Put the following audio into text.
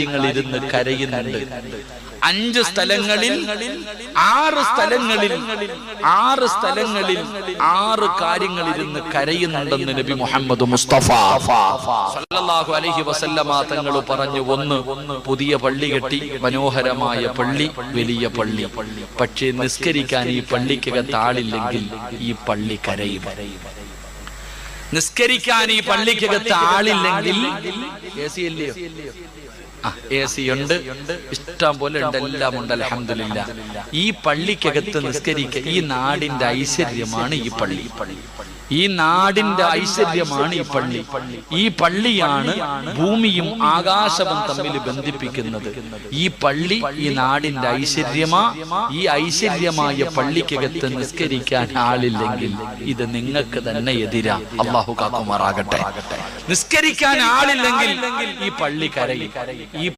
ഇരുന്ന് കരയുന്നുണ്ട്. 5 സ്ഥലങ്ങളിൽ 6 സ്ഥലങ്ങളിൽ 6 കാര്യങ്ങൾ ഇരുന്ന് കരയുന്നുണ്ടെന്ന് നബി മുഹമ്മദ് മുസ്തഫ സല്ലല്ലാഹു അലൈഹി വസല്ലമ തങ്ങൾ പറഞ്ഞു. 1, പുതിയ പള്ളി കെട്ടി, മനോഹരമായ പള്ളി, വലിയ പള്ളി. പക്ഷേ നിസ്കരിക്കാൻ ഈ പള്ളിക്കകത്ത് ആളില്ലെങ്കിൽ ഈ പള്ളി കരയും. നിസ്കരിക്കാൻ ഈ പള്ളിക്കകത്ത് ആളില്ലെങ്കിൽ AC ഇല്ലയോ? AC ഉണ്ട്, ഇഷ്ടം പോലെ ഉണ്ട്, എല്ലാം ഉണ്ട്, അൽഹംദുലില്ലാഹ്. ഈ പള്ളിക്കകത്ത് നിസ്കരിക്കുക ഈ നാടിന്റെ ഐശ്വര്യമാണ് ഈ പള്ളി. ഈ നാടിന്റെ ഐശ്വര്യമാണ് ഈ പള്ളി. ഈ പള്ളിയാണ് ഭൂമിയും ആകാശവും തമ്മിൽ ബന്ധിപ്പിക്കുന്നത്. ഈ പള്ളി ഈ നാടിന്റെ ഐശ്വര്യമാ. ഈ ഐശ്വര്യമായ പള്ളിക്കകത്ത് നിസ്കരിക്കാൻ ആളില്ലെങ്കിൽ ഇത് നിങ്ങൾക്ക് തന്നെ എതിരാ. അല്ലാഹു കാക്കുമാറാകട്ടെ. നിസ്കരിക്കാൻ ആളില്ലെങ്കിൽ ഈ പള്ളി കരയും. ഈ